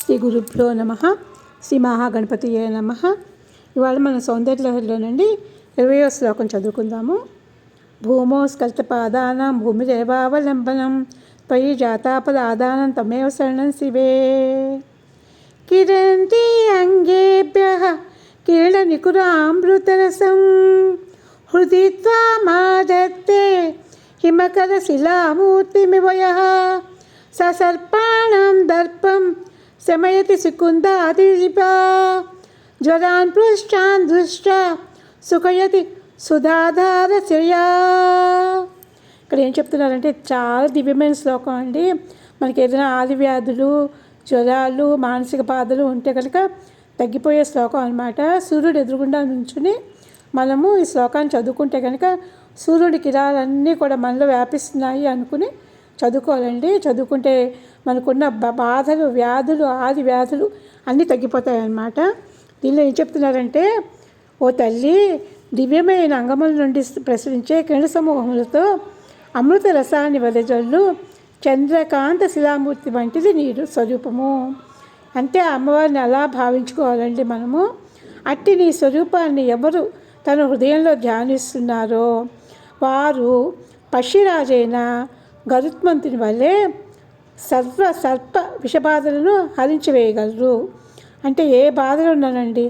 శ్రీ గురుభ్యో నమ. శ్రీ మహాగణపతియే నమ. ఇవాళ మన సౌందర్యలహరిలోనండి 20వ శ్లోకం చదువుకుందాము. భూమోస్కల్తపాదానాం భూమిరేవావలంబనం త్వయి జాతాపదాదానం తమేవ శరణం శివే. కిరంతి అంగేభ్యః కిరణనికురామృతరసం హృది త్వామాదత్తే హిమకరశిలామూర్తిమివయః ససర్పాణం దర్పం శమయతి సుకుందాదిపా జ్వరాన్ పృష్టాన్ దృష్ట్యా సుఖయతి సుధాధారశయా. ఇక్కడ ఏం చెప్తున్నారంటే చాలా దివ్యమైన శ్లోకం అండి. మనకి ఏదైనా ఆది వ్యాధులు, జ్వరాలు, మానసిక బాధలు ఉంటే కనుక తగ్గిపోయే శ్లోకం అనమాట. సూర్యుడు ఎదురుగుండా నుంచుని మనము ఈ శ్లోకాన్ని చదువుకుంటే కనుక సూర్యుడి కిరణాలన్నీ కూడా మనలో వ్యాపిస్తున్నాయి అనుకుని చదువుకోవాలండి. చదువుకుంటే మనకున్న బాధలు, వ్యాధులు, ఆది వ్యాధులు అన్నీ తగ్గిపోతాయి అన్నమాట. దీనిలో ఏం చెప్తున్నారంటే, ఓ తల్లి, దివ్యమైన అంగముల నుండి ప్రసరించే కిరణ సమూహములతో అమృత రసాన్ని వెదజల్లు చంద్రకాంత శిలామూర్తి వంటిది నీరు స్వరూపము. అంటే అమ్మవారిని అలా భావించుకోవాలండి మనము. అట్టి నీ స్వరూపాన్ని ఎవరు తన హృదయంలో ధ్యానిస్తున్నారో వారు పక్షిరాజైన గరుత్మంతుని వల్లే సర్ప విషబాధలను హరించివేయగలరు. అంటే ఏ బాధలు ఉన్నానండి,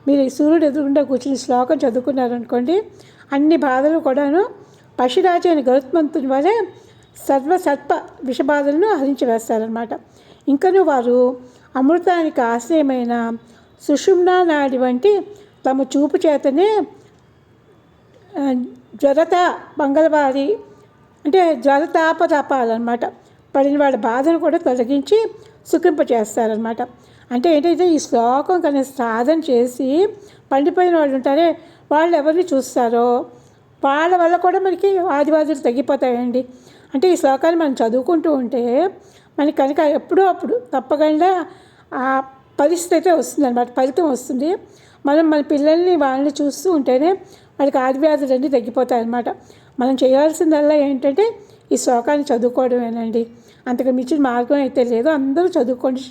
మీరు ఈ సూర్యుడు ఎదురుగుండా కూర్చుని శ్లోకం చదువుకున్నారనుకోండి, అన్ని బాధలు కూడాను పక్షిరాజు అయిన గరుత్మంతుని వల్లే సర్ప విషబాధలను హరించివేస్తారనమాట. ఇంకను వారు అమృతానికి ఆశ్రయమైన సుషుమ్నా నాడి వంటి తమ చూపు చేతనే జ్వరత మంగళవారి అంటే జ్వరతాపతాపాలన్నమాట పడిన వాళ్ళ బాధను కూడా తొలగించి సుఖింపచేస్తారనమాట. అంటే ఏంటంటే ఈ శ్లోకం కన్నా సాధన చేసి పండిపోయిన వాళ్ళు ఉంటారే, వాళ్ళు ఎవరిని చూస్తారో వాళ్ళ వల్ల కూడా మనకి ఆదివాదులు తగ్గిపోతాయండి. అంటే ఈ శ్లోకాన్ని మనం చదువుకుంటూ ఉంటే మనకి కనుక ఎప్పుడో అప్పుడు తప్పకుండా ఆ పరిస్థితి అయితే వస్తుంది అనమాట, ఫలితం వస్తుంది. మనం మన పిల్లల్ని వాళ్ళని చూస్తూ ఉంటేనే వాళ్ళకి ఆదివ్యాధులన్నీ తగ్గిపోతాయి అన్నమాట. మనం చేయాల్సిందల్లా ఏంటంటే ఈ శ్లోకాన్ని చదువుకోవడమేనండి. అంతకు మించిన మార్గం అయితే లేదు. అందరూ చదువుకోండి.